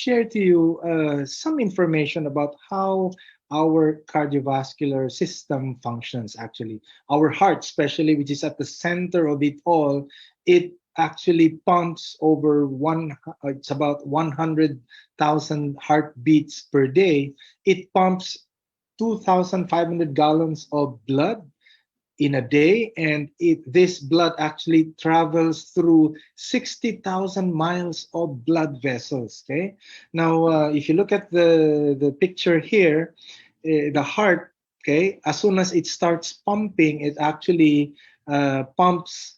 share to you some information about how our cardiovascular system functions actually. Our heart, especially, which is at the center of it all, it actually pumps over it's about 100,000 heartbeats per day. It pumps 2,500 gallons of blood in a day, and this blood actually travels through 60,000 miles of blood vessels. Okay, now if you look at the picture here, the heart, okay, as soon as it starts pumping, it actually pumps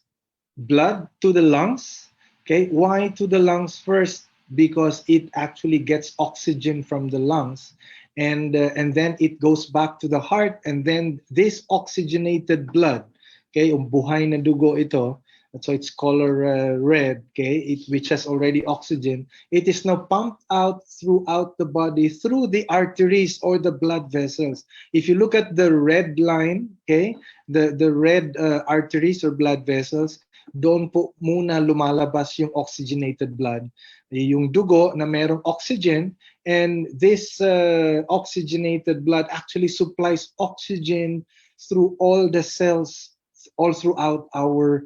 blood to the lungs. Okay, why to the lungs first? Because it actually gets oxygen from the lungs, and then it goes back to the heart, and then this oxygenated blood, okay, buhay na dugo ito. So its color red, okay, which has already oxygen. It is now pumped out throughout the body through the arteries or the blood vessels. If you look at the red line, okay, the red arteries or blood vessels, doon po muna lumalabas yung oxygenated blood. Yung dugo na merong oxygen, and this oxygenated blood actually supplies oxygen through all the cells all throughout our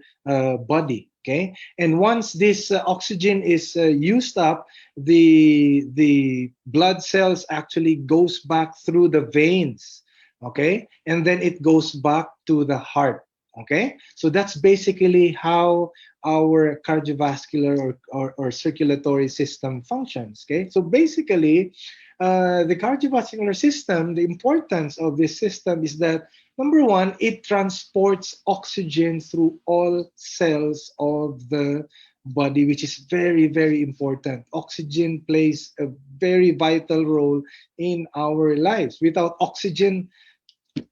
body. Okay, and once this oxygen is used up, the blood cells actually goes back through the veins. Okay, and then it goes back to the heart. Okay, so that's basically how our cardiovascular or circulatory system functions. Okay, so basically, the cardiovascular system, the importance of this system is that number one, it transports oxygen through all cells of the body, which is very, very important. Oxygen plays a very vital role in our lives. Without oxygen,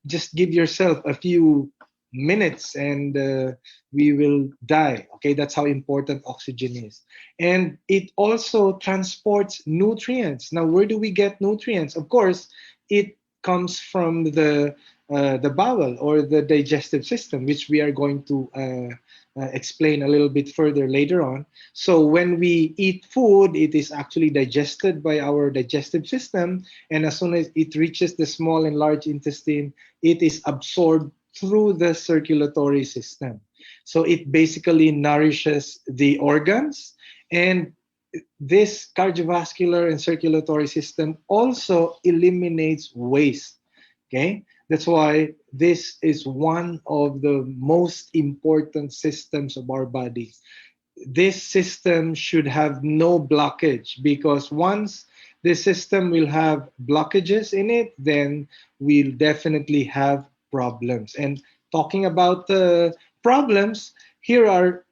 just give yourself a few minutes and we will die. Okay, that's how important oxygen is. And it also transports nutrients. Now, where do we get nutrients? Of course, it comes from the bowel or the digestive system, which we are going to explain a little bit further later on. So when we eat food, it is actually digested by our digestive system, and as soon as it reaches the small and large intestine, it is absorbed through the circulatory system. So it basically nourishes the organs, and this cardiovascular and circulatory system also eliminates waste. Okay, that's why this is one of the most important systems of our body. This system should have no blockage, because once the system will have blockages in it, then we'll definitely have problems. And talking about problems, here are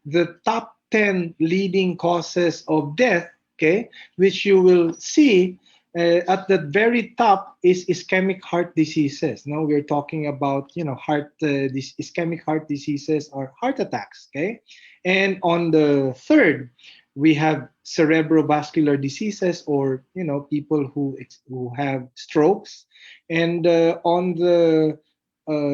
the top 10 leading causes of death, okay, which you will see at the very top is ischemic heart diseases. Now we're talking about, these ischemic heart diseases or heart attacks, okay? And on the third, we have cerebrovascular diseases, or, people who have strokes. And on the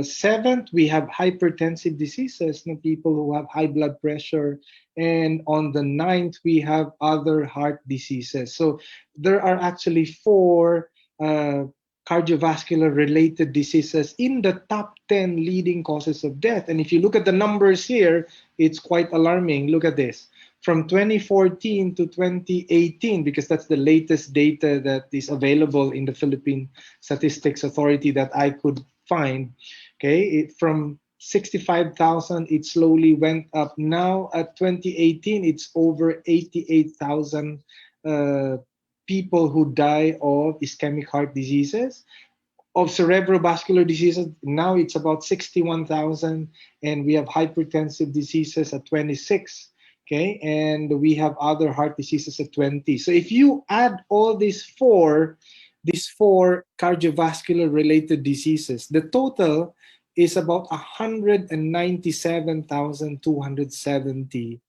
seventh, we have hypertensive diseases, people who have high blood pressure. And on the ninth, we have other heart diseases. So there are actually four cardiovascular related diseases in the top 10 leading causes of death. And if you look at the numbers here, it's quite alarming. Look at this. From 2014 to 2018, because that's the latest data that is available in the Philippine Statistics Authority that I could find. Okay, from 65,000, it slowly went up. Now at 2018, it's over 88,000 people who die of ischemic heart diseases. Of cerebrovascular diseases, now it's about 61,000, and we have hypertensive diseases at 26. Okay, and we have other heart diseases at 20. So if you add all these four cardiovascular related diseases, the total is about 197,270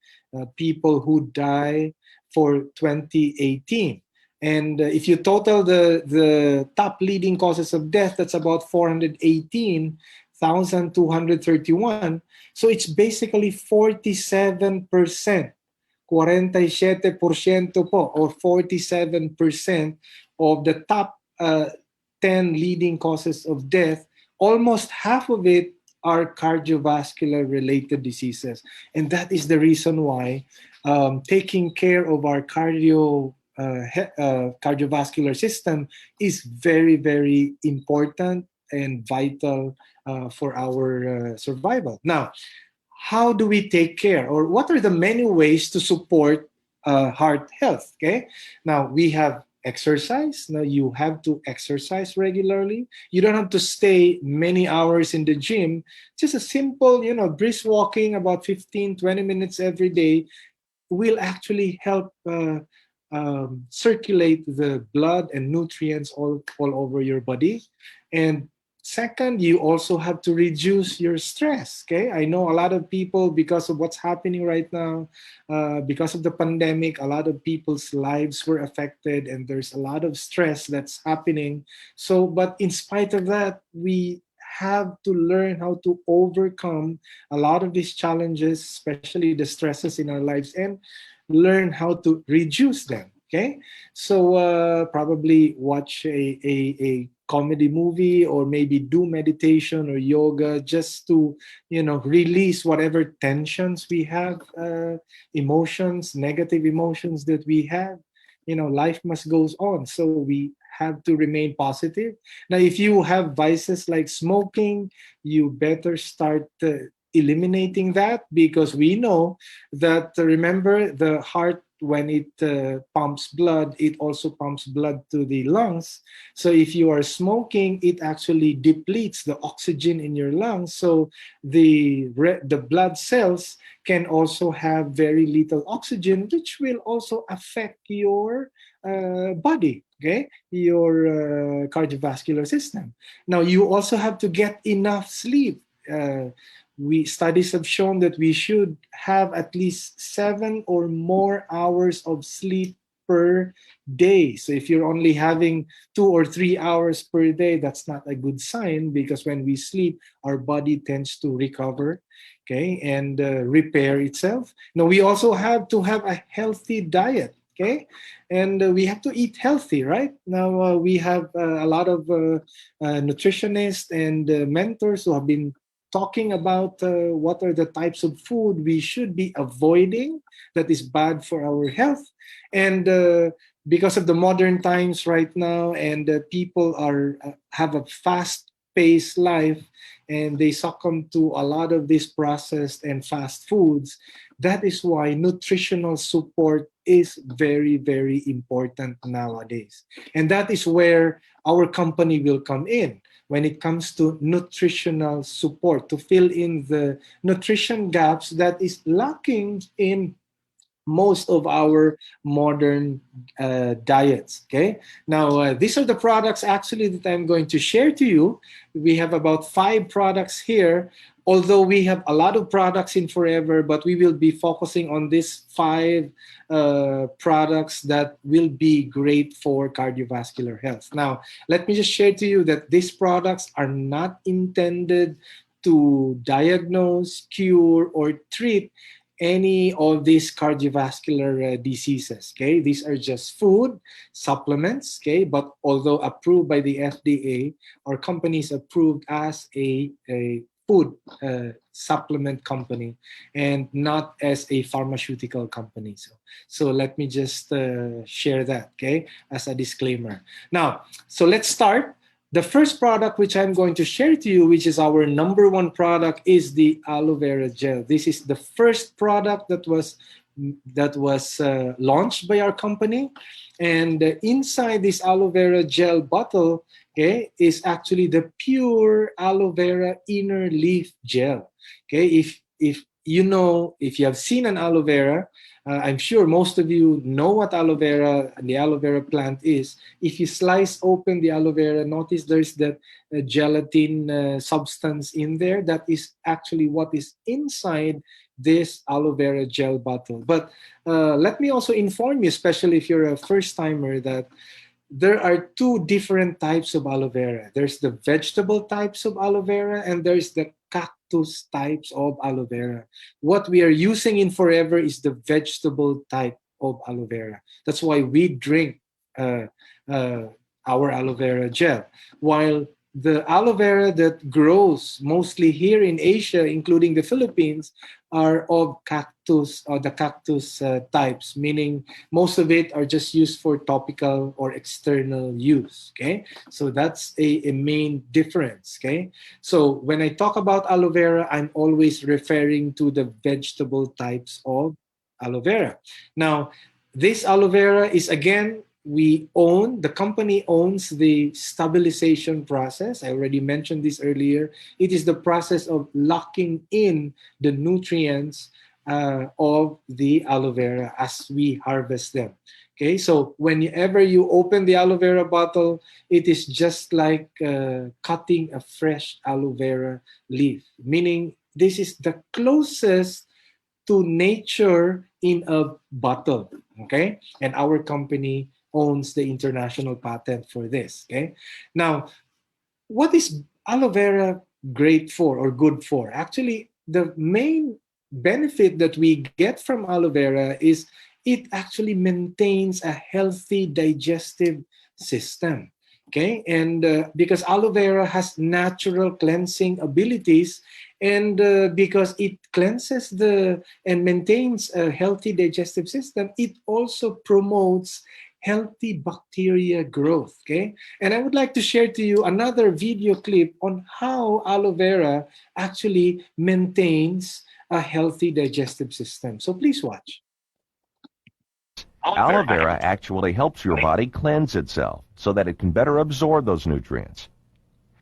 people who die for 2018. And if you total the top leading causes of death, that's about 418,231. So it's basically 47%. 47% po or 47% of the top 10 leading causes of death, almost half of it are cardiovascular related diseases. And that is the reason why taking care of our cardiovascular system is very, very important and vital for our survival. Now, how do we take care, or what are the many ways to support heart health? Okay, now we have exercise. Now you have to exercise regularly. You don't have to stay many hours in the gym. Just a simple, brisk walking about 15, 20 minutes every day will actually help circulate the blood and nutrients all over your body. And second, you also have to reduce your stress. Okay, I know a lot of people, because of what's happening right now, because of the pandemic, a lot of people's lives were affected, and there's a lot of stress that's happening. So, but in spite of that, we have to learn how to overcome a lot of these challenges, especially the stresses in our lives, and learn how to reduce them. Okay, so probably watch a comedy movie, or maybe do meditation or yoga, just to release whatever tensions we have, emotions, negative emotions that we have. Life must goes on, so we have to remain positive. Now, if you have vices like smoking, you better start eliminating that, because we know that, remember, the heart, when it pumps blood, it also pumps blood to the lungs. So if you are smoking, it actually depletes the oxygen in your lungs. So the blood cells can also have very little oxygen, which will also affect your body, okay, your cardiovascular system. Now, you also have to get enough sleep. Studies have shown that we should have at least 7 or more hours of sleep per day. So if you're only having 2 or 3 hours per day, that's not a good sign, because when we sleep, our body tends to recover, okay, and repair itself. Now, we also have to have a healthy diet. Okay, and we have to eat healthy, right? Now, we have a lot of nutritionists and mentors who have been talking about what are the types of food we should be avoiding that is bad for our health. And because of the modern times right now, and people are have a fast-paced life, and they succumb to a lot of these processed and fast foods. That is why nutritional support is very, very important nowadays. And that is where our company will come in, when it comes to nutritional support, to fill in the nutrition gaps that is lacking in most of our modern diets. Okay, now these are the products actually that I'm going to share to you. We have about 5 products here, although we have a lot of products in Forever, but we will be focusing on these 5 products that will be great for cardiovascular health. Now, let me just share to you that these products are not intended to diagnose, cure, or treat any of these cardiovascular diseases. Okay, these are just food supplements. Okay, but although approved by the FDA, our company is approved as a food supplement company, and not as a pharmaceutical company. So let me just share that, okay, as a disclaimer. Now, so let's start. The first product which I'm going to share to you, which is our number 1 product, is the Aloe Vera Gel. This is the first product that was launched by our company, and inside this Aloe Vera Gel bottle, okay, is actually the pure aloe vera inner leaf gel. Okay, if you have seen an aloe vera, I'm sure most of you know what aloe vera and the aloe vera plant is. If you slice open the aloe vera, notice there's that gelatin substance in there. That is actually what is inside this aloe vera gel bottle. But let me also inform you, especially if you're a first timer, that there are two different types of aloe vera. There's the vegetable types of aloe vera and there's the cactus types of aloe vera. What we are using in Forever is the vegetable type of aloe vera. That's why we drink uh, uh, our aloe vera gel. While the aloe vera that grows mostly here in Asia, including the Philippines, are of cactus or the cactus types, meaning most of it are just used for topical or external use. Okay, so that's a main difference. Okay, so when I talk about aloe vera, I'm always referring to the vegetable types of aloe vera. Now, this aloe vera is again, the company owns the stabilization process. I already mentioned this earlier. It is the process of locking in the nutrients of the aloe vera as we harvest them. Okay, so whenever you open the aloe vera bottle, it is just like cutting a fresh aloe vera leaf, meaning this is the closest to nature in a bottle. Okay, and our company owns the international patent for this. Okay, now what is aloe vera great for or good for? Actually, the main benefit that we get from aloe vera is it actually maintains a healthy digestive system. Okay, and because aloe vera has natural cleansing abilities, and because it cleanses the and maintains a healthy digestive system, it also promotes healthy bacteria growth. Okay, and I would like to share to you another video clip on how aloe vera actually maintains a healthy digestive system. So please watch. Aloe vera actually helps your body cleanse itself so that it can better absorb those nutrients.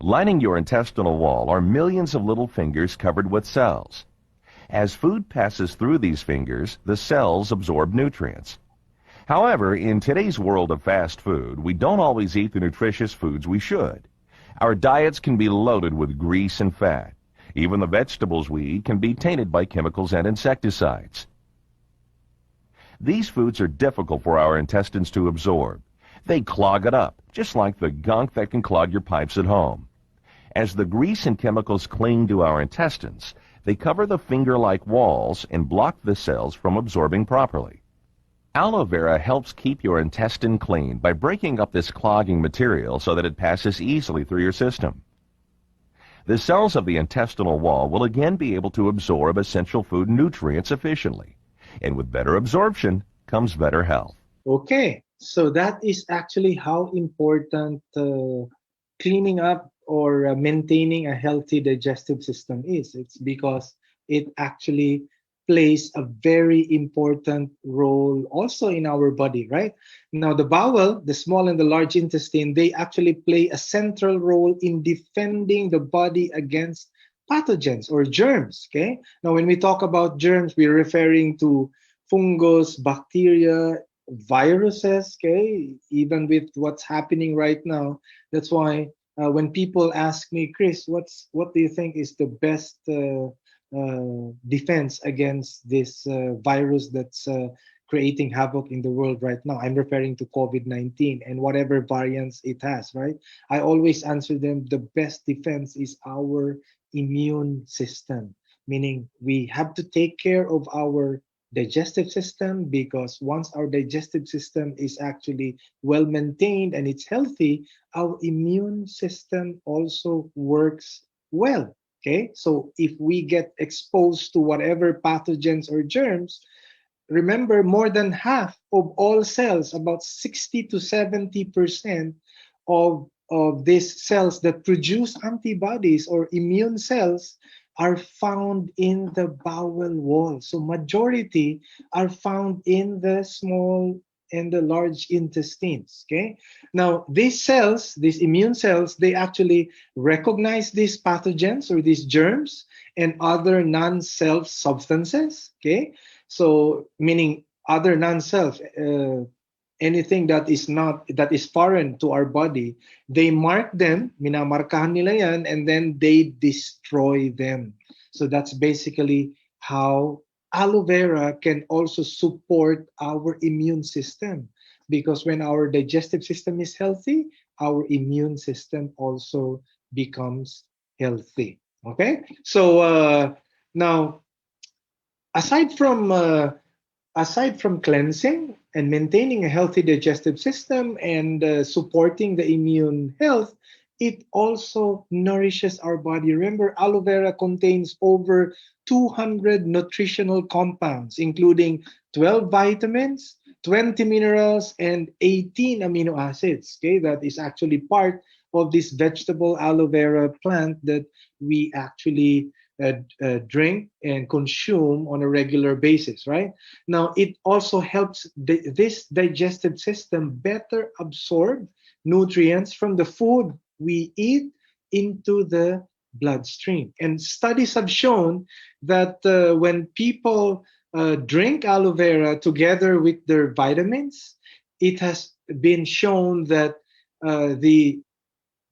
Lining your intestinal wall are millions of little fingers covered with cells. As food passes through these fingers, the cells absorb nutrients. However, in today's world of fast food, we don't always eat the nutritious foods we should. Our diets can be loaded with grease and fat. Even the vegetables we eat can be tainted by chemicals and insecticides. These foods are difficult for our intestines to absorb. They clog it up, just like the gunk that can clog your pipes at home. As the grease and chemicals cling to our intestines, they cover the finger-like walls and block the cells from absorbing properly. Aloe vera helps keep your intestine clean by breaking up this clogging material so that it passes easily through your system. The cells of the intestinal wall will again be able to absorb essential food nutrients efficiently. And with better absorption comes better health. Okay, so that is actually how important cleaning up or maintaining a healthy digestive system is. It's because it actually plays a very important role also in our body, right? Now, the bowel, the small and the large intestine, they actually play a central role in defending the body against pathogens or germs. Okay, now when we talk about germs, we're referring to fungus, bacteria, viruses. Okay, even with what's happening right now, that's why when people ask me, Chris, what do you think is the best defense against this virus that's creating havoc in the world right now? I'm referring to COVID-19 and whatever variants it has, right? I always answer them, the best defense is our immune system, meaning we have to take care of our digestive system, because once our digestive system is actually well maintained and it's healthy, our immune system also works well. Okay, so if we get exposed to whatever pathogens or germs, remember, more than half of all cells, about 60 to 70% of these cells that produce antibodies or immune cells are found in the bowel wall. So majority are found in the small and the large intestines. Okay. Now these cells, these immune cells, they actually recognize these pathogens or these germs and other non-self substances. Okay. So meaning other non-self, anything that is foreign to our body, they mark them, minamarkahan nila yan, and then they destroy them. So that's basically how aloe vera can also support our immune system, because when our digestive system is healthy, our immune system also becomes healthy. Okay, so now aside from cleansing and maintaining a healthy digestive system and supporting the immune health, it also nourishes our body. Remember, aloe vera contains over 200 nutritional compounds, including 12 vitamins, 20 minerals, and 18 amino acids. Okay, that is actually part of this vegetable aloe vera plant that we actually drink and consume on a regular basis, right? Now, it also helps this digestive system better absorb nutrients from the food we eat into the bloodstream. And studies have shown that when people drink aloe vera together with their vitamins, it has been shown that the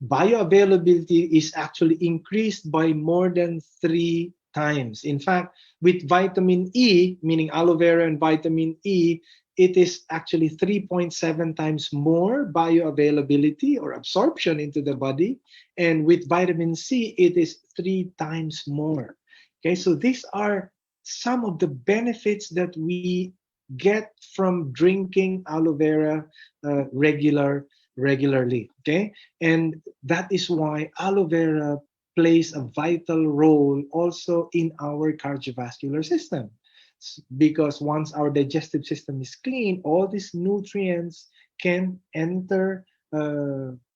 bioavailability is actually increased by more than 3 times. In fact, with vitamin E, meaning aloe vera and vitamin E, it is actually 3.7 times more bioavailability or absorption into the body. And with vitamin C, it is 3 times more. Okay, so these are some of the benefits that we get from drinking aloe vera regularly. Okay, and that is why aloe vera plays a vital role also in our cardiovascular system. Because once our digestive system is clean, all these nutrients can enter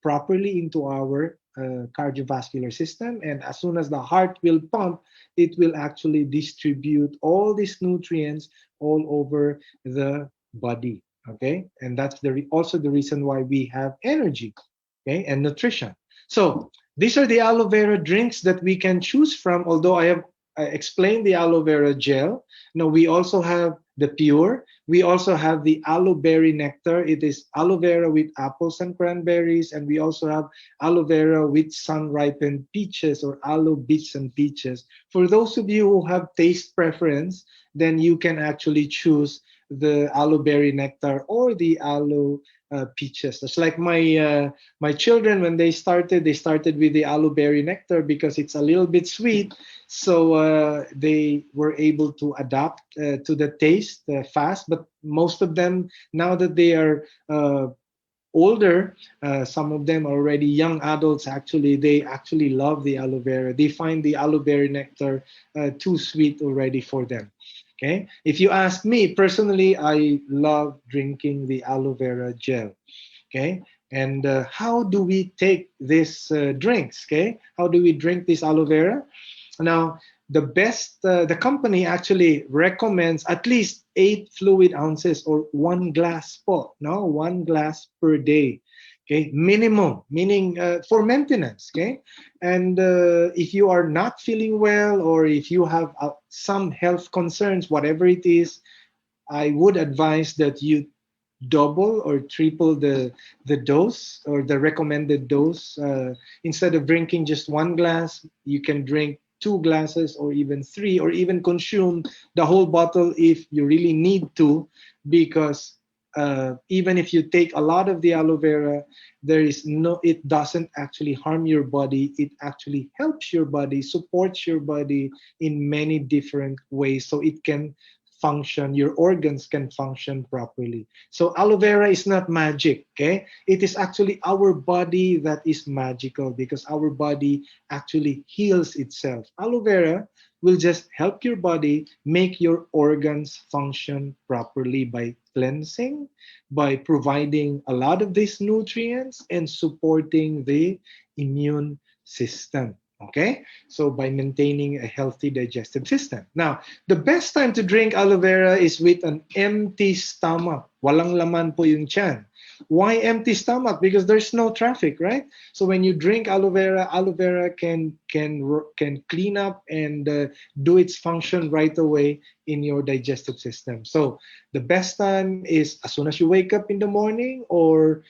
properly into our cardiovascular system. And as soon as the heart will pump, it will actually distribute all these nutrients all over the body. Okay, and that's also the reason why we have energy, okay, and nutrition. So these are the aloe vera drinks that we can choose from. Although I have explained the aloe vera gel, now we also have the pure. We also have the aloe berry nectar. It is aloe vera with apples and cranberries, and we also have aloe vera with sun-ripened peaches or aloe bits and peaches. For those of you who have taste preference, then you can actually choose the aloe berry nectar or the aloe peaches. It's like my children when they started with the aloe berry nectar because it's a little bit sweet, so they were able to adapt to the taste fast. But most of them, now that they are older, some of them already young adults, actually they actually love the aloe vera. They find the aloe berry nectar too sweet already for them. Okay, if you ask me personally, I love drinking the aloe vera gel. Okay, and how do we take these drinks? Okay, how do we drink this aloe vera? Now, the company actually recommends at least 8 fluid ounces or 1 glass po, no, 1 glass per day. Okay, minimum, meaning for maintenance. Okay, and if you are not feeling well or if you have some health concerns, whatever it is, I would advise that you double or triple the dose or the recommended dose. Instead of drinking just 1 glass, you can drink 2 glasses or even 3, or even consume the whole bottle if you really need to, because even if you take a lot of the aloe vera, it doesn't actually harm your body. It actually helps your body, supports your body in many different ways, so it can function, your organs can function properly. So aloe vera is not magic, okay? It is actually our body that is magical, because our body actually heals itself. Aloe vera will just help your body make your organs function properly by cleansing, by providing a lot of these nutrients and supporting the immune system. Okay, so by maintaining a healthy digestive system. Now, the best time to drink aloe vera is with an empty stomach. Walang laman po yung tiyan. Why empty stomach? Because there's no traffic, right? So when you drink aloe vera can clean up and do its function right away in your digestive system. So the best time is as soon as you wake up in the morning, or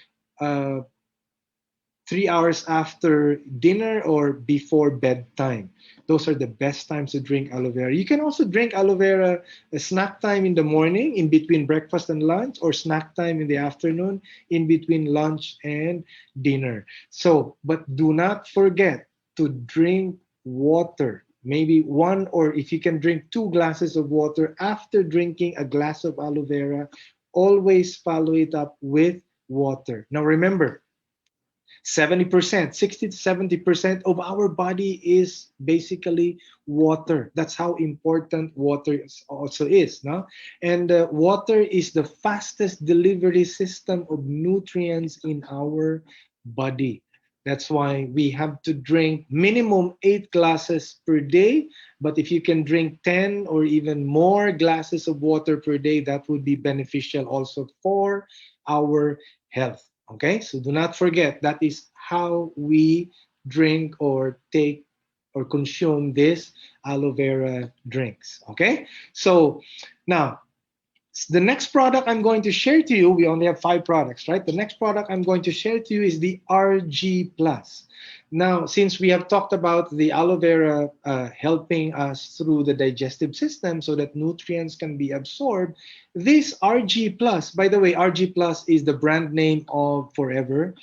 3 hours after dinner or before bedtime. Those are the best times to drink aloe vera. You can also drink aloe vera snack time in the morning, in between breakfast and lunch, or snack time in the afternoon, in between lunch and dinner. So, but do not forget to drink water. Maybe one, or if you can drink 2 glasses of water after drinking a glass of aloe vera, always follow it up with water. Now remember, 70%, 60 to 70% of our body is basically water. That's how important water also is. No? And water is the fastest delivery system of nutrients in our body. That's why we have to drink minimum 8 glasses per day. But if you can drink 10 or even more glasses of water per day, that would be beneficial also for our health. Okay, so do not forget that is how we drink or take or consume this aloe vera drinks. Okay, so now the next product I'm going to share to you, we only have 5 products, right? The next product I'm going to share to you is the RG Plus. Now, since we have talked about the aloe vera helping us through the digestive system so that nutrients can be absorbed, this RG Plus, by the way, RG Plus is the brand name of Forever.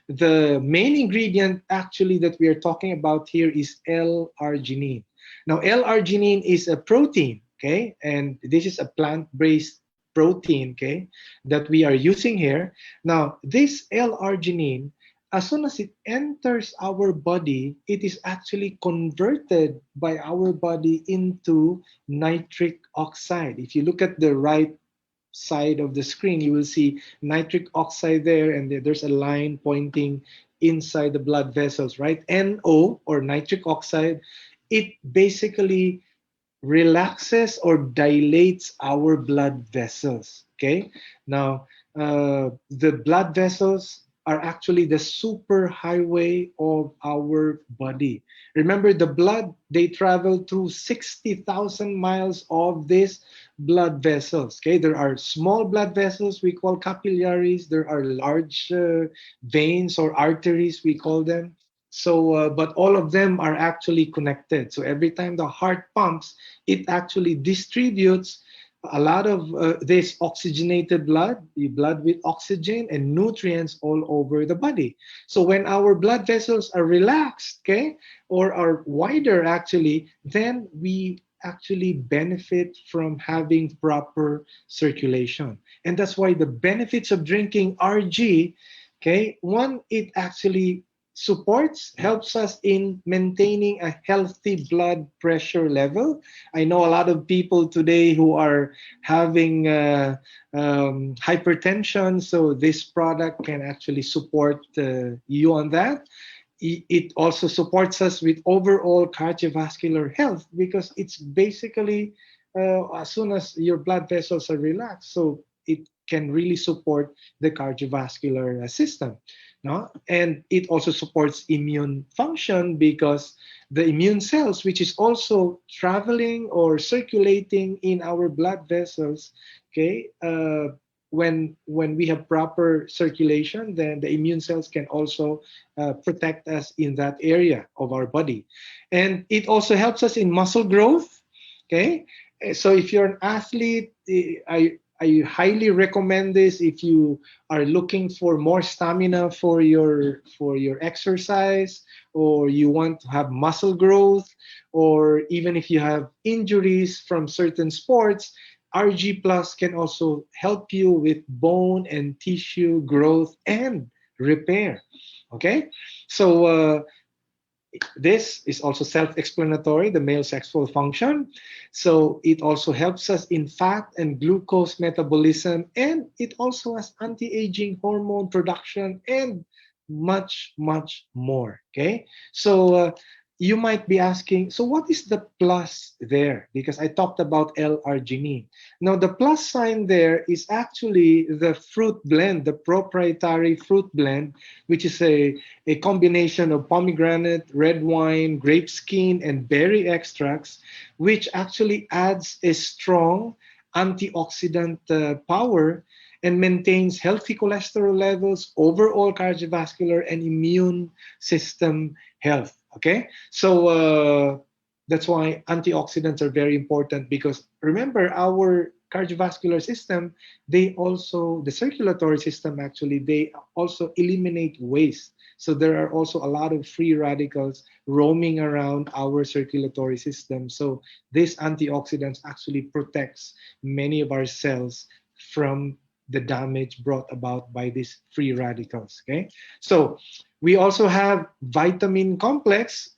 The main ingredient actually that we are talking about here is L-arginine. Now, L-arginine is a protein, okay? And this is a plant-based protein, okay, that we are using here. Now, this L-arginine, as soon as it enters our body, it is actually converted by our body into nitric oxide. If you look at the right side of the screen, you will see nitric oxide there, and there's a line pointing inside the blood vessels, right? NO, or nitric oxide, it basically relaxes or dilates our blood vessels. Okay, now the blood vessels are actually the super highway of our body. Remember, the blood, they travel through 60,000 miles of these blood vessels. Okay, there are small blood vessels we call capillaries. There are large veins or arteries we call them. So, but all of them are actually connected. So every time the heart pumps, it actually distributes a lot of this oxygenated blood, the blood with oxygen and nutrients all over the body. So when our blood vessels are relaxed, okay, or are wider actually, then we actually benefit from having proper circulation. And that's why the benefits of drinking RG, okay, one, it actually helps us in maintaining a healthy blood pressure level. I know a lot of people today who are having hypertension, so this product can actually support you on that. It also supports us with overall cardiovascular health because it's basically as soon as your blood vessels are relaxed, so it can really support the cardiovascular system. No? And it also supports immune function because the immune cells, which is also traveling or circulating in our blood vessels, okay, when we have proper circulation, then the immune cells can also protect us in that area of our body. And it also helps us in muscle growth, okay? So if you're an athlete, I highly recommend this if you are looking for more stamina for your exercise, or you want to have muscle growth, or even if you have injuries from certain sports. RG Plus can also help you with bone and tissue growth and repair. Okay, so this is also self-explanatory, the male sexual function. So it also helps us in fat and glucose metabolism, and it also has anti-aging hormone production and much, much more. Okay, so you might be asking, so what is the plus there? Because I talked about L-arginine. Now, the plus sign there is actually the fruit blend, the proprietary fruit blend, which is a combination of pomegranate, red wine, grape skin, and berry extracts, which actually adds a strong antioxidant power. and maintains healthy cholesterol levels, overall cardiovascular and immune system health. Okay, so that's why antioxidants are very important, because remember, our cardiovascular system, the circulatory system actually, they also eliminate waste. So there are also a lot of free radicals roaming around our circulatory system. So this antioxidants actually protects many of our cells from the damage brought about by these free radicals. Okay, so we also have vitamin complex.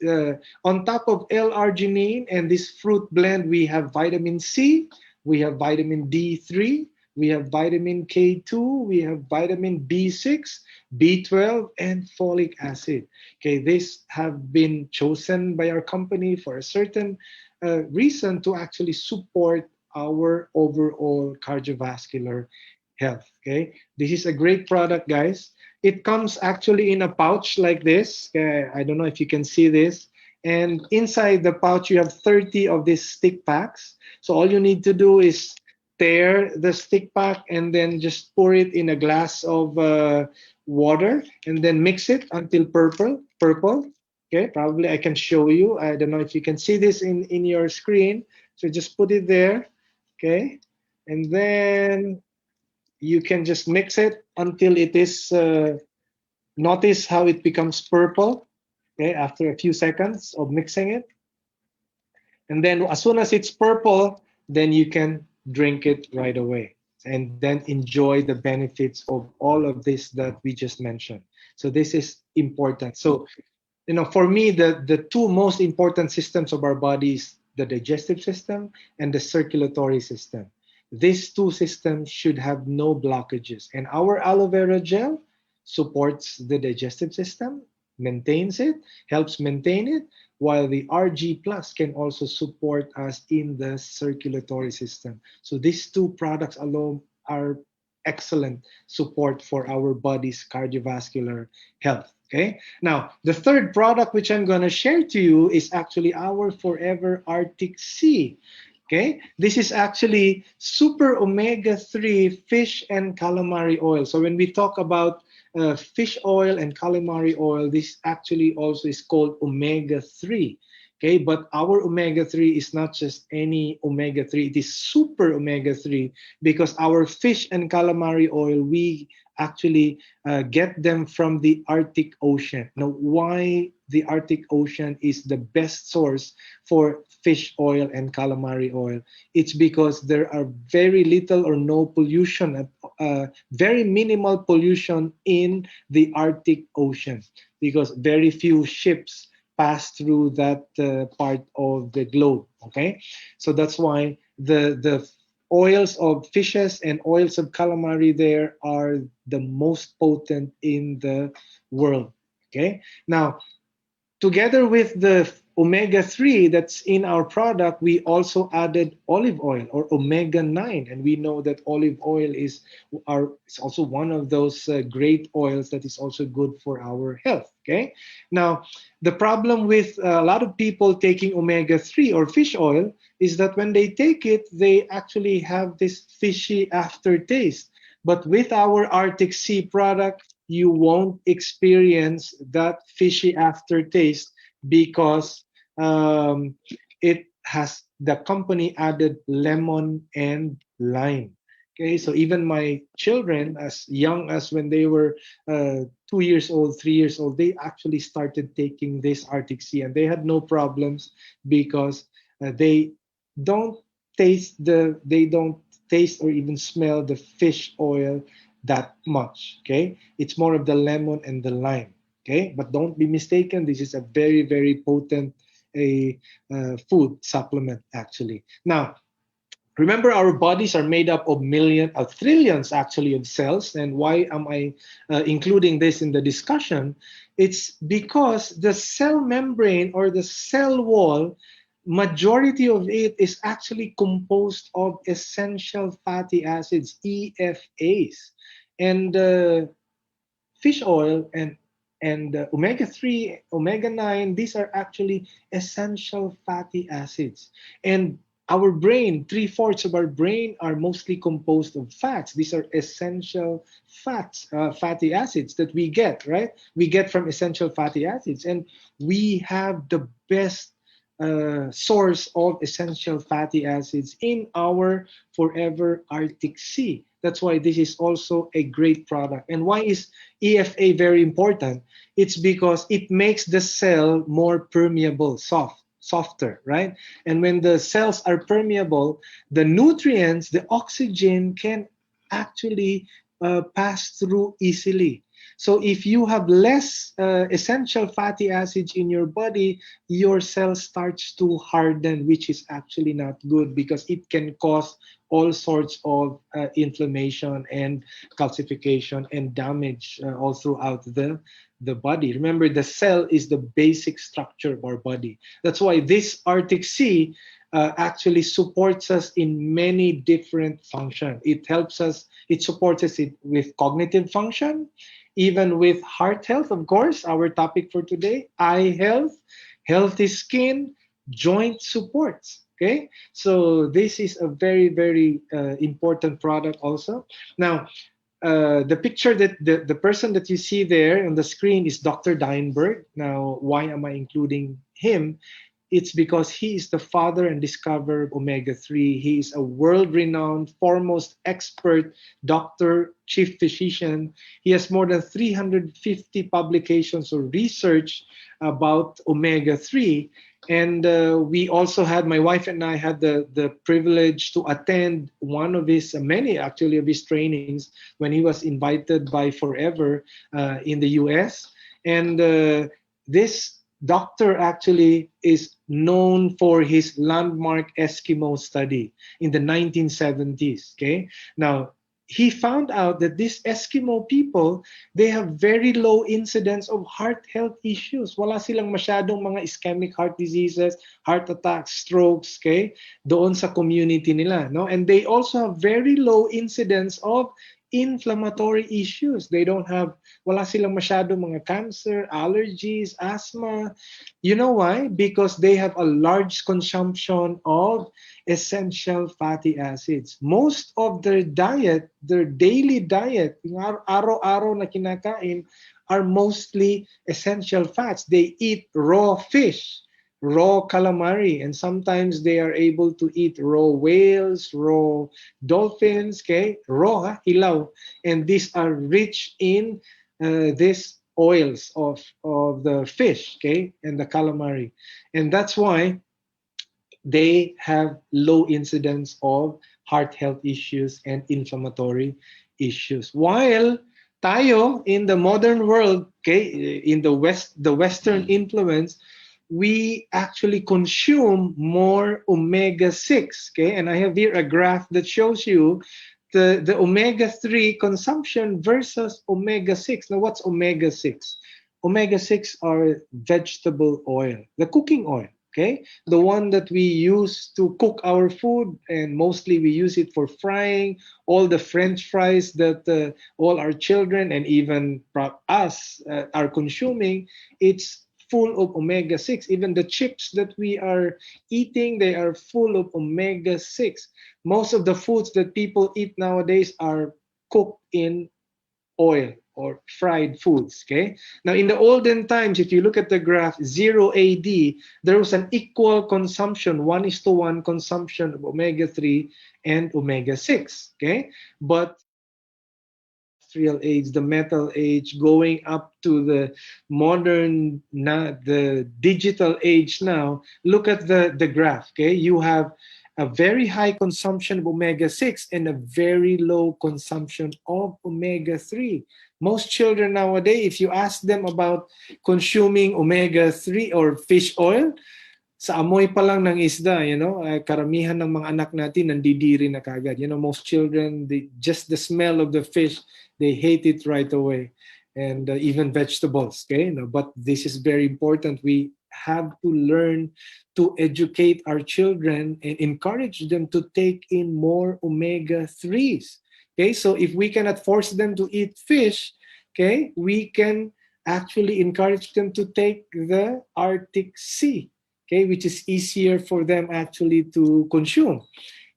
On top of L-arginine and this fruit blend, we have vitamin C, we have vitamin D3, we have vitamin K2, we have vitamin B6, B12, and folic acid. Okay, these have been chosen by our company for a certain reason to actually support our overall cardiovascular health. Okay, this is a great product, guys. It comes actually in a pouch like this. Okay, I don't know if you can see this. And inside the pouch, you have 30 of these stick packs. So all you need to do is tear the stick pack and then just pour it in a glass of water and then mix it until purple. Okay, probably I can show you. I don't know if you can see this in your screen. So just put it there. Okay, and then you can just mix it until it is, notice how it becomes purple, okay, after a few seconds of mixing it. And then as soon as it's purple, then you can drink it right away and then enjoy the benefits of all of this that we just mentioned. So this is important. So, for me, the two most important systems of our body is the digestive system and the circulatory system. These two systems should have no blockages. And our aloe vera gel supports the digestive system, maintains it, helps maintain it, while the RG Plus can also support us in the circulatory system. So these two products alone are excellent support for our body's cardiovascular health. Okay. Now, the third product which I'm going to share to you is actually our Forever Arctic Sea. Okay, this is actually super omega-3 fish and calamari oil. So when we talk about fish oil and calamari oil, this actually also is called omega-3. Okay, but our omega-3 is not just any omega-3, it is super omega-3, because our fish and calamari oil, we actually get them from the Arctic Ocean. Now, why the Arctic Ocean is the best source for fish oil and calamari oil? It's because there are very little or no pollution, very minimal pollution in the Arctic Ocean, because very few ships pass through that part of the globe. Okay, so that's why the oils of fishes and oils of calamari there are the most potent in the world. Okay, now together with the omega-3 that's in our product, we also added olive oil or omega-9. And we know that olive oil is also one of those great oils that is also good for our health. Okay. Now, the problem with a lot of people taking omega-3 or fish oil is that when they take it, they actually have this fishy aftertaste. But with our Arctic Sea product, you won't experience that fishy aftertaste, because it has, the company added lemon and lime. Okay, so even my children, as young as when they were 2 years old, 3 years old, they actually started taking this Arctic Sea, and they had no problems, because they don't they don't taste or even smell the fish oil that much. Okay, it's more of the lemon and the lime. Okay, but don't be mistaken, this is a very, very potent food supplement actually. Now, remember, our bodies are made up of trillions actually of cells. And why am I including this in the discussion? It's because the cell membrane or the cell wall, majority of it is actually composed of essential fatty acids, EFAs. And fish oil and omega-3, omega-9, these are actually essential fatty acids. And Our brain, three-fourths of our brain are mostly composed of fats. These are essential fats, fatty acids that we get, right? We get from essential fatty acids. And we have the best source of essential fatty acids in our Forever Arctic Sea. That's why this is also a great product. And why is EFA very important? It's because it makes the cell more permeable, softer, right? And when the cells are permeable, the nutrients, the oxygen can actually pass through easily. So if you have less essential fatty acids in your body, your cell starts to harden, which is actually not good because it can cause all sorts of inflammation and calcification and damage all throughout the body. Remember, the cell is the basic structure of our body. That's why this Arctic Sea actually supports us in many different functions. It helps us, it supports us with cognitive function, even with heart health, of course, our topic for today, eye health, healthy skin, joint supports. Okay, so this is a very, very important product also. Now, the picture that the person that you see there on the screen is Dr. Deinberg. Now, why am I including him? It's because he is the father and discoverer of omega-3. He is a world-renowned, foremost expert doctor, chief physician. He has more than 350 publications or research about omega-3. And we also had, my wife and I had the privilege to attend one of his, many actually of his trainings when he was invited by Forever in the US. And this doctor actually is known for his landmark Eskimo study in the 1970s. Okay, now he found out that these Eskimo people, they have very low incidence of heart health issues. Wala silang masyadong mga ischemic heart diseases, heart attacks, strokes, okay, doon sa community nila, no? And they also have very low incidence of inflammatory issues. They don't have, wala silang masyadong mga cancer, allergies, asthma. You know why? Because they have a large consumption of essential fatty acids. Most of their diet, their daily diet, yung araw-araw na kinakain, are mostly essential fats. They eat raw fish, raw calamari, and sometimes they are able to eat raw whales, raw dolphins, okay, raw, hilaw, and these are rich in these oils of the fish, okay, and the calamari, and that's why they have low incidence of heart health issues and inflammatory issues. While tayo in the modern world, okay, in the Western influence, we actually consume more omega-6, okay? And I have here a graph that shows you the omega-3 consumption versus omega-6. Now, what's omega-6? Omega-6 are vegetable oil, the cooking oil, okay? The one that we use to cook our food, and mostly we use it for frying. All the French fries that all our children and even us are consuming, it's full of omega-6. Even the chips that we are eating, they are full of omega-6. Most of the foods that people eat nowadays are cooked in oil or fried foods. Okay. Now, in the olden times, if you look at the graph, 0 AD, there was an equal consumption, 1:1 consumption of omega-3 and omega-6. Okay. But industrial age, the metal age, going up to the modern, the digital age now, look at the graph. Okay. You have a very high consumption of omega-6 and a very low consumption of omega-3. Most children nowadays, if you ask them about consuming omega-3 or fish oil, sa amoy pa lang ng isda, karamihan ng mga anak natin nandidiri na kagad. Most children, just the smell of the fish, they hate it right away. And even vegetables, okay? But this is very important. We have to learn to educate our children and encourage them to take in more omega-3s. Okay, so if we cannot force them to eat fish, okay, we can actually encourage them to take the Arctic Sea. okay, which is easier for them actually to consume.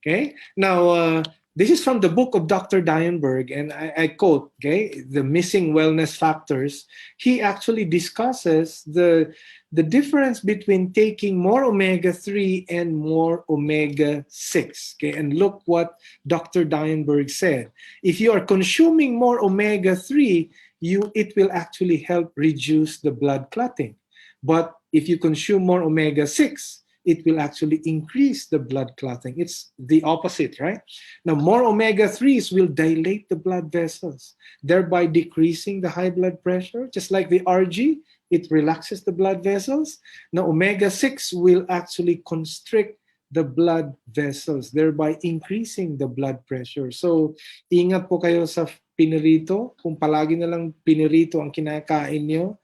Okay, now this is from the book of Dr. Deinberg, and I quote, okay, the missing wellness factors. He actually discusses the difference between taking more omega-3 and more omega-6. Okay, and look what Dr. Deinberg said. If you are consuming more omega-3, it will actually help reduce the blood clotting. But if you consume more omega-6, it will actually increase the blood clotting. It's the opposite, right? Now, more omega-3s will dilate the blood vessels, thereby decreasing the high blood pressure. Just like the RG, it relaxes the blood vessels. Now, omega-6 will actually constrict the blood vessels, thereby increasing the blood pressure. So, ingat po kayo sa pinirito. Kung palagi na lang pinirito ang kinakain nyo,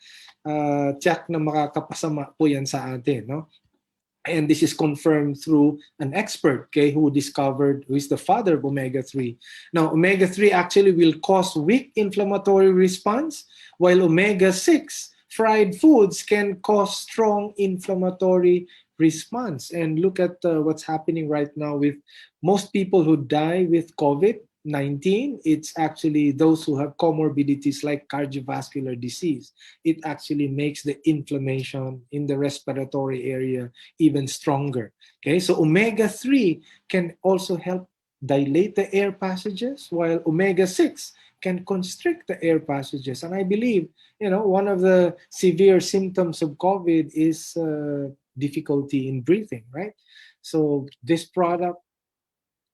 tiyak na makakapasama po yan sa atin, no? And this is confirmed through an expert, okay, who is the father of omega-3. Now, omega-3 actually will cause weak inflammatory response, while omega-6 fried foods can cause strong inflammatory response. And look at what's happening right now with most people who die with COVID-19. It's actually those who have comorbidities like cardiovascular disease. It actually makes the inflammation in the respiratory area even stronger. Okay, so omega-3 can also help dilate the air passages, while omega-6 can constrict the air passages. And I believe, one of the severe symptoms of COVID is difficulty in breathing, right? So this product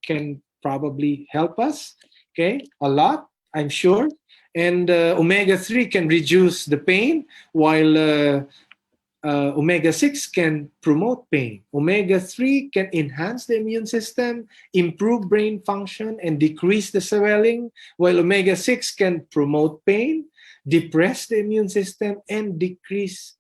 can probably help us, okay, a lot, I'm sure. And omega-3 can reduce the pain, while omega-6 can promote pain. Omega-3 can enhance the immune system, improve brain function, and decrease the swelling, while omega-6 can promote pain, depress the immune system, and decrease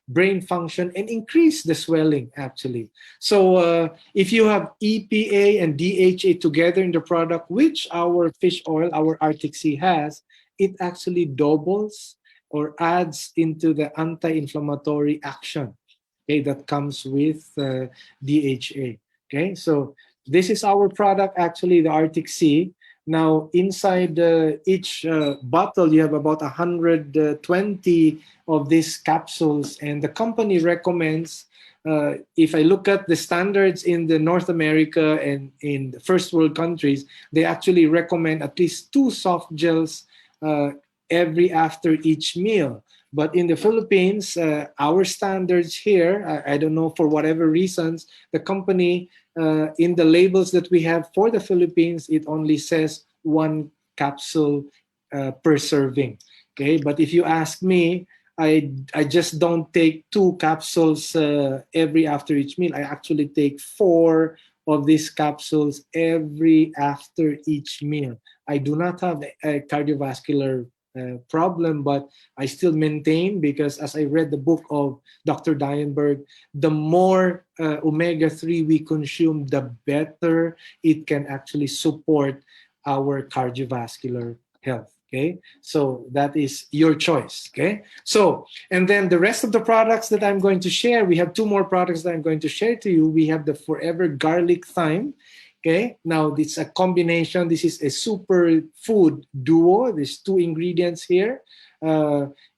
brain function and increase the swelling, actually. So if you have EPA and DHA together in the product, which our fish oil, our Arctic Sea has, it actually doubles or adds into the anti-inflammatory action, okay, that comes with DHA. Okay, so this is our product, actually, the Arctic Sea. Now, inside each bottle, you have about 120 of these capsules, and the company recommends, if I look at the standards in the North America and in the first world countries, they actually recommend at least 2 soft gels every after each meal. But in the Philippines, our standards here, I don't know, for whatever reasons, the company, in the labels that we have for the Philippines, it only says 1 capsule per serving. Okay, but if you ask me, I just don't take 2 capsules every after each meal. I actually take 4 of these capsules every after each meal. I do not have a cardiovascular problem, but I still maintain, because as I read the book of Dr. Deinberg, the more omega-3 we consume, the better it can actually support our cardiovascular health. Okay, so that is your choice. Okay, so, and then the rest of the products that I'm going to share, we have 2 more products that I'm going to share to you. We have the Forever Garlic Thyme. Okay, now it's a combination. This is a super food duo. There's 2 ingredients here.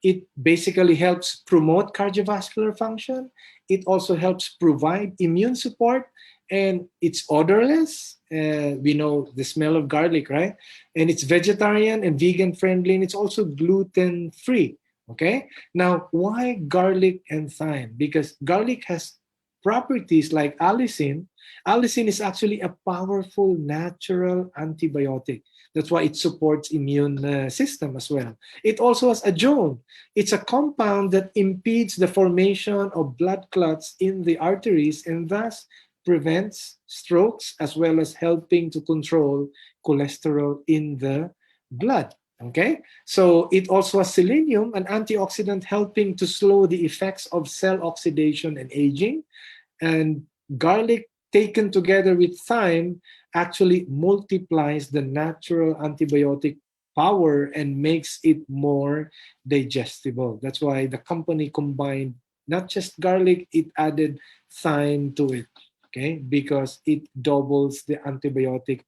It basically helps promote cardiovascular function. It also helps provide immune support, and it's odorless. We know the smell of garlic, right? And it's vegetarian and vegan friendly, and it's also gluten free. Okay, now why garlic and thyme? Because garlic has properties like allicin. Allicin is actually a powerful natural antibiotic. That's why it supports immune system as well. It also has adjone. It's a compound that impedes the formation of blood clots in the arteries and thus prevents strokes, as well as helping to control cholesterol in the blood. Okay, so it also has selenium, an antioxidant helping to slow the effects of cell oxidation and aging. And garlic taken together with thyme actually multiplies the natural antibiotic power and makes it more digestible. That's why the company combined not just garlic, it added thyme to it. Okay, because it doubles the antibiotic,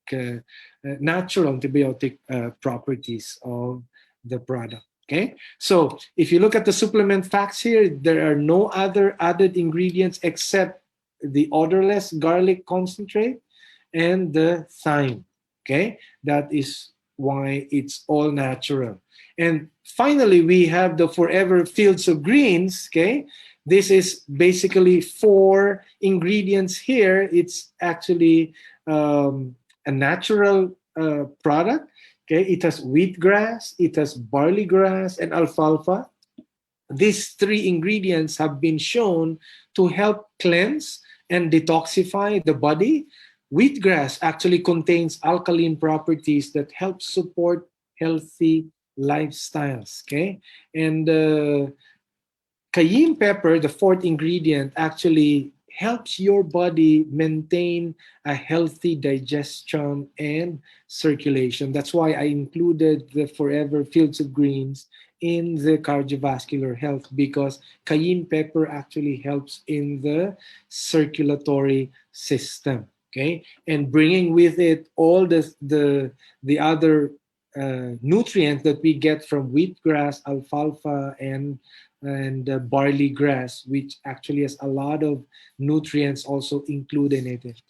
natural antibiotic properties of the product. Okay, so if you look at the supplement facts here, there are no other added ingredients except the odorless garlic concentrate and the thyme. Okay, that is why it's all natural. And finally, we have the Forever Fields of Greens. Okay, this is basically four ingredients here. It's actually a natural product. Okay, it has wheatgrass, it has barley grass, and alfalfa. These three ingredients have been shown to help cleanse and detoxify the body. Wheatgrass actually contains alkaline properties that help support healthy lifestyles. Okay, and cayenne pepper, the fourth ingredient, actually helps your body maintain a healthy digestion and circulation. That's why I included the Forever Fields of Greens in the cardiovascular health, because cayenne pepper actually helps in the circulatory system. Okay, and bringing with it all the other nutrients that we get from wheatgrass, alfalfa, and barley grass, which actually has a lot of nutrients also included in it.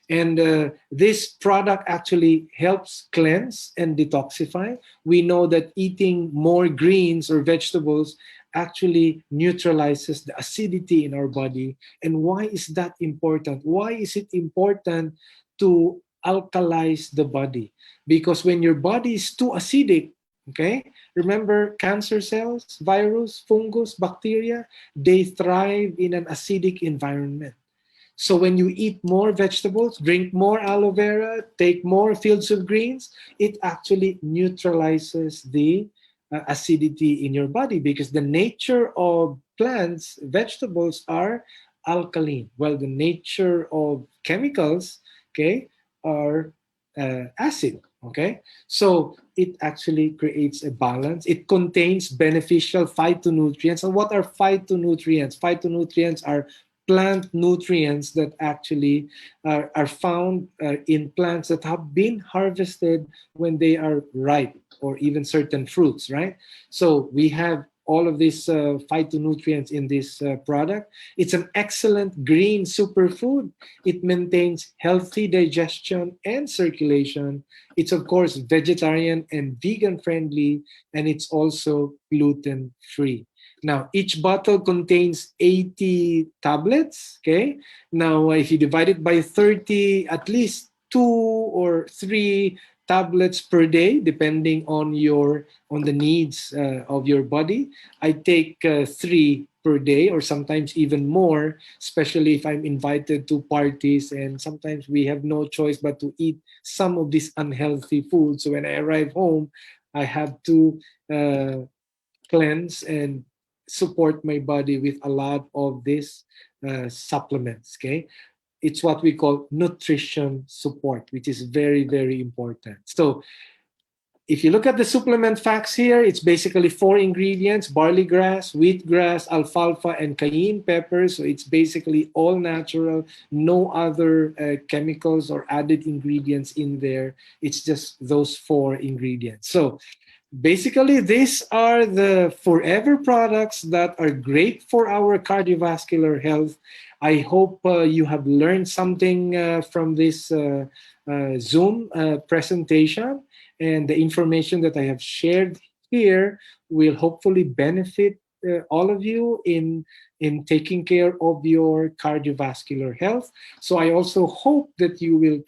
And this product actually helps cleanse and detoxify. We know that eating more greens or vegetables actually neutralizes the acidity in our body. And why is that important? Why is it important to alkalize the body? Because when your body is too acidic, okay, remember cancer cells, virus, fungus, bacteria, they thrive in an acidic environment. So when you eat more vegetables, drink more aloe vera, take more fields of greens, it actually neutralizes the acidity in your body, because the nature of plants, vegetables are alkaline, while the nature of chemicals, okay, are acid. Okay, so it actually creates a balance. It contains beneficial phytonutrients. And what are phytonutrients? Phytonutrients are plant nutrients that actually are found in plants that have been harvested when they are ripe, or even certain fruits, right? So we have all of these phytonutrients in this product. It's an excellent green superfood. It maintains healthy digestion and circulation. It's, of course, vegetarian and vegan friendly, and it's also gluten free. Now, each bottle contains 80 tablets. Okay. Now, if you divide it by 30, at least 2 or 3 tablets per day, depending on the needs of your body. I take 3 per day, or sometimes even more, especially if I'm invited to parties, and sometimes we have no choice but to eat some of this unhealthy food. So when I arrive home, I have to cleanse and support my body with a lot of these supplements. Okay, it's what we call nutrition support, which is very, very important. So if you look at the supplement facts here, it's basically 4 ingredients: barley grass, wheatgrass, alfalfa, and cayenne pepper. So it's basically all natural, no other chemicals or added ingredients in there. It's just those 4 ingredients. So basically, these are the forever products that are great for our cardiovascular health. I hope you have learned something from this Zoom presentation, and the information that I have shared here will hopefully benefit all of you in taking care of your cardiovascular health. So I also hope that you will